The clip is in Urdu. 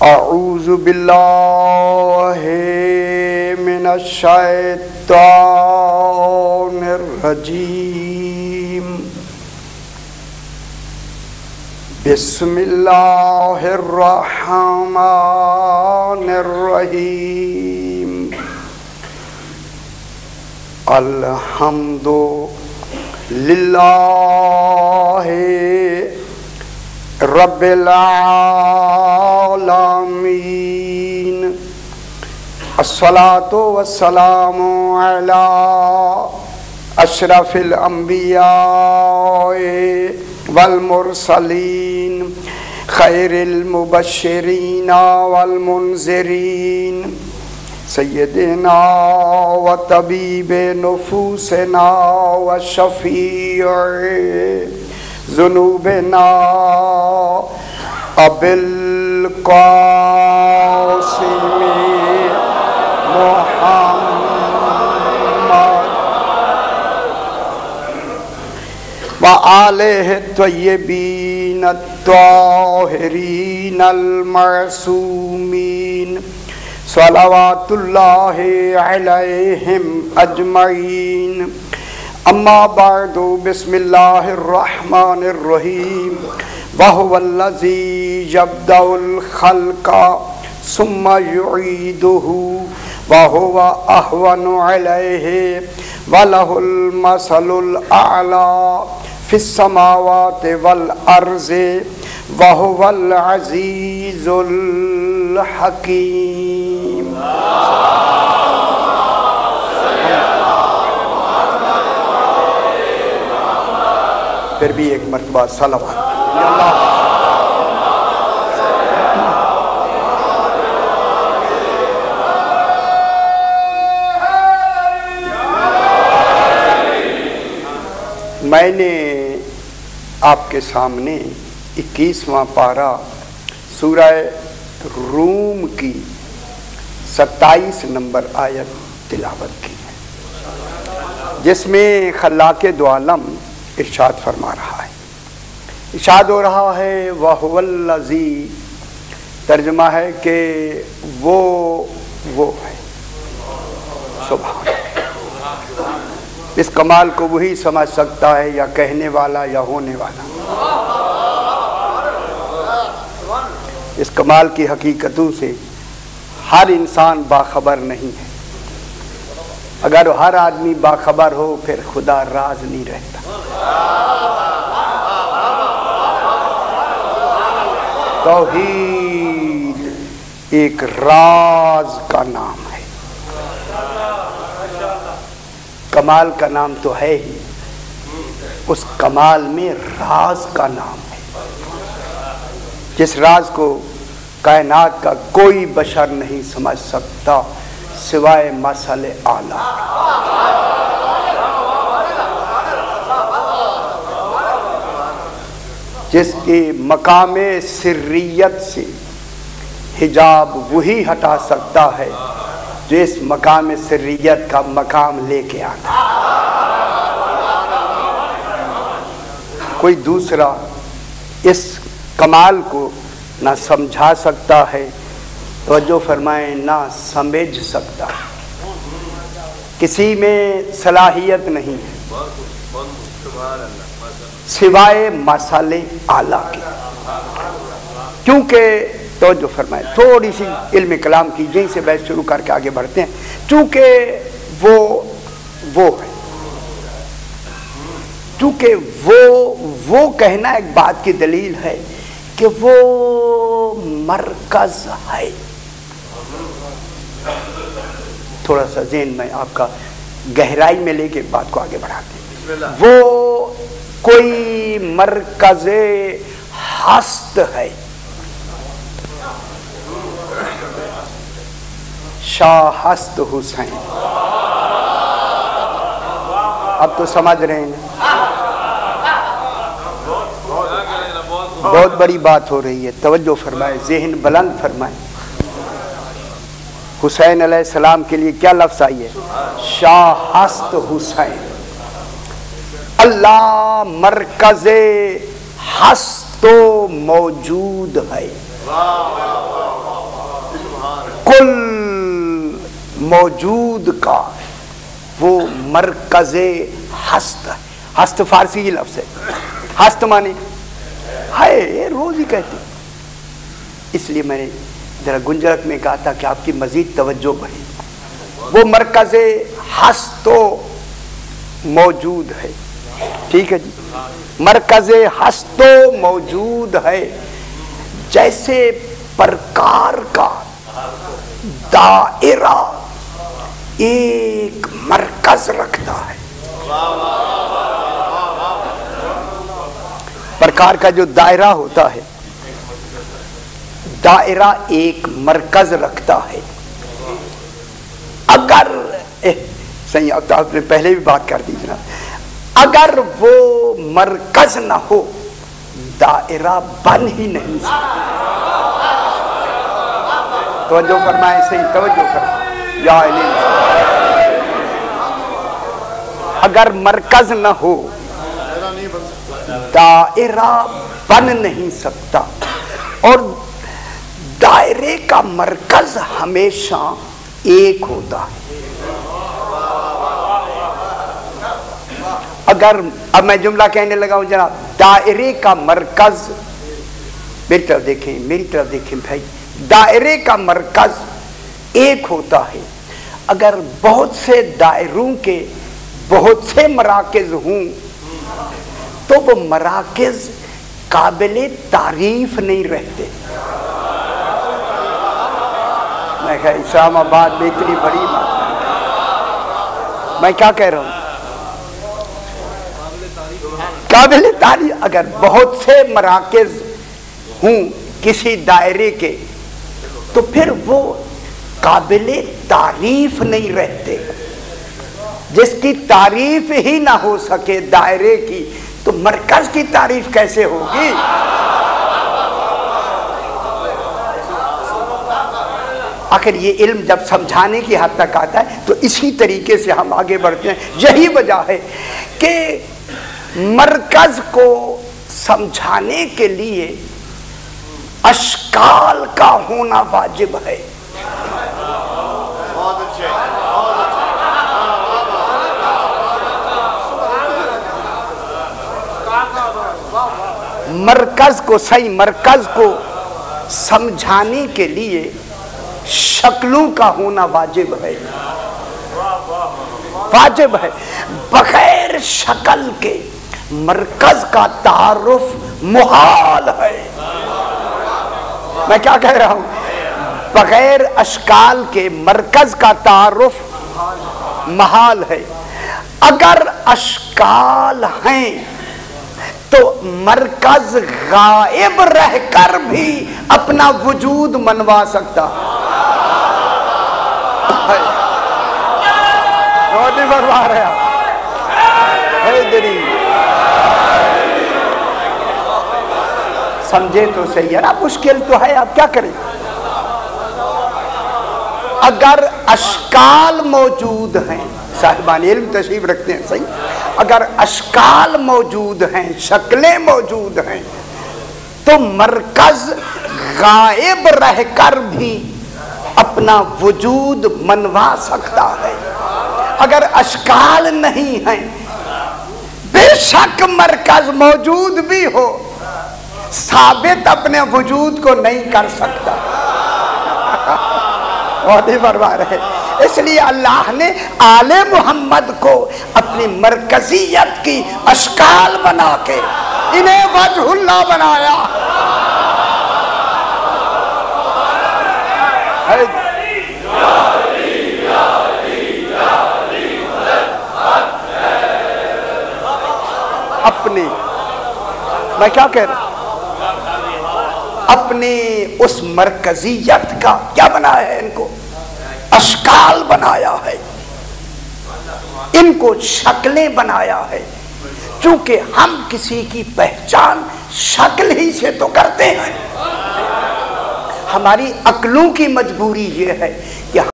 اعوذ باللہ من الشیطان الرجیم بسم اللہ الرحمن الرحیم الحمد للہ رب العالمین الصلاة والسلام علی اشرف الانبیاء والمرسلین خیر المبشرین والمنذرین سیدنا و طبیب نفوسنا و شفیع ذنوبنا ابی القاسم محمد وآلہ الطیبین الطاہرین المعصومین صلوات اللہ علیہم اجمعین اما بعد بسم اللہ الرحمن الرحیم وہو الذی یبدأ الخلق ثم یعیدہ وہو اہون علیہ وَلَهُ الْمَثَلُ الْأَعْلَى فِي السَّمَاوَاتِ وَالْأَرْضِ وَهُوَ الْعَزِيزُ الْحَكِيمُ۔ پھر بھی ایک مرتبہ صلوات میں نے آپ کے سامنے 21واں پارہ سورہ روم کی 27 نمبر آیت تلاوت کی ہے، جس میں خلاق دو عالم ارشاد فرما رہا ہے، ارشاد ہو رہا ہے وَهُوَ الَّذِي، ترجمہ ہے کہ وہ ہے، سبحان اللہ۔ اس کمال کو وہی سمجھ سکتا ہے، یا کہنے والا یا ہونے والا۔ اس کمال کی حقیقتوں سے ہر انسان باخبر نہیں ہے۔ اگر ہر آدمی باخبر ہو پھر خدا راز نہیں رہتا۔ توحید ایک راز کا نام ہے، کمال کا نام تو ہے ہی، اس کمال میں راز کا نام ہے، جس راز کو کائنات کا کوئی بشر نہیں سمجھ سکتا سوائے مثل اعلیٰ۔ جس کے مقام سریت سے حجاب وہی ہٹا سکتا ہے جو اس مقام سریت کا مقام لے کے آتا ہے۔ کوئی دوسرا اس کمال کو نہ سمجھا سکتا ہے، توجہ فرمائیں، نہ سمجھ سکتا ہے، کسی میں صلاحیت نہیں ہے سوائے مثل اعلیٰ کے۔ کیونکہ توجہ فرمائیں، تھوڑی سی علم کلام کی یہیں سے بحث شروع کر کے آگے بڑھتے ہیں، چونکہ وہ ہے، چونکہ وہ کہنا ایک بات کی دلیل ہے کہ وہ مرکز ہے۔ تھوڑا سا ذہن میں آپ کا گہرائی میں لے کے بات کو آگے بڑھاتے ہیں۔ وہ کوئی مرکز ہست ہے، شاہ ہست حسین۔ اب تو سمجھ رہے ہیں، بہت بڑی بات ہو رہی ہے، توجہ فرمائے، ذہن بلند فرمائے۔ حسین علیہ السلام کے لیے کیا لفظ آئی ہے؟ شاہ ہست حسین۔ اللہ مرکز ہست و موجود ہے، کل موجود کا وہ مرکز ہست ہے. ہست فارسی کی لفظ ہے. ہست مانے ہے، روز ہی کہتے. اس لیے میں نے ذرا گنجرت میں کہا تھا کہ آپ کی مزید توجہ بڑھے. وہ مرکز ہست تو موجود ہے. ٹھیک ہے جی. مرکز ہست تو موجود ہے. جیسے پرکار کا دائرہ ایک مرکز رکھتا ہے. پرکار کا جو دائرہ ہوتا ہے، دائرہ ایک مرکز رکھتا ہے. اگر صحیح آپ نے پہلے بھی بات کر دی جناب، اگر وہ مرکز نہ ہو دائرہ بن ہی نہیں سکتا. توجہ فرمائیں، صحیح توجہ فرمائیں. یا اگر مرکز نہ ہو دائرہ بن نہیں سکتا. اور دائرے کا مرکز ہمیشہ ایک ہوتا ہے. اگر اب میں جملہ کہنے لگا ہوں جناب، دائرے کا مرکز، میری طرف دیکھیں، میری طرف دیکھیں بھائی، دائرے کا مرکز ایک ہوتا ہے. اگر بہت سے دائروں کے بہت سے مراکز ہوں تو وہ مراکز قابل تعریف نہیں رہتے. میں کہا اسلام آباد میں اتنی بڑی بات، میں کیا کہہ رہا ہوں، قابل تعریف. اگر بہت سے مراکز ہوں کسی دائرے کے تو پھر وہ قابل تعریف نہیں رہتے. جس کی تعریف ہی نہ ہو سکے دائرے کی تو مرکز کی تعریف کیسے ہوگی؟ آخر یہ علم جب سمجھانے کی حد تک آتا ہے تو اسی طریقے سے ہم آگے بڑھتے ہیں. یہی وجہ ہے کہ مرکز کو سمجھانے کے لیے اشکال کا ہونا واجب ہے. مرکز کو، صحیح مرکز کو سمجھانے کے لیے شکلوں کا ہونا واجب ہے. واجب ہے. بغیر شکل کے مرکز کا تعارف محال ہے. میں کیا کہہ رہا ہوں، بغیر اشکال کے مرکز کا تعارف محال ہے. اگر اشکال ہیں تو مرکز غائب رہ کر بھی اپنا وجود منوا سکتا ہے. بروا رہے سمجھے تو صحیح ہے نا، مشکل تو ہے، آپ کیا کریں. اگر اشکال موجود ہیں، صاحبان علم تشریف رکھتے ہیں، صحیح، اگر اشکال موجود ہیں، شکلیں موجود ہیں تو مرکز غائب رہ کر بھی اپنا وجود منوا سکتا ہے. اگر اشکال نہیں ہیں، بے شک مرکز موجود بھی ہو، ثابت اپنے وجود کو نہیں کر سکتا. اس لیے اللہ نے آل محمد کو اپنی مرکزیت کی اشکال بنا کے انہیں وجہ اللہ بنایا. اپنے، میں کیا کہہ رہا ہوں، اپنے اس مرکزیت کا کیا بنایا ہے، ان کو اشکال بنایا ہے، ان کو شکلیں بنایا ہے. چونکہ ہم کسی کی پہچان شکل ہی سے تو کرتے ہیں. ہماری عقلوں کی مجبوری یہ ہے کہ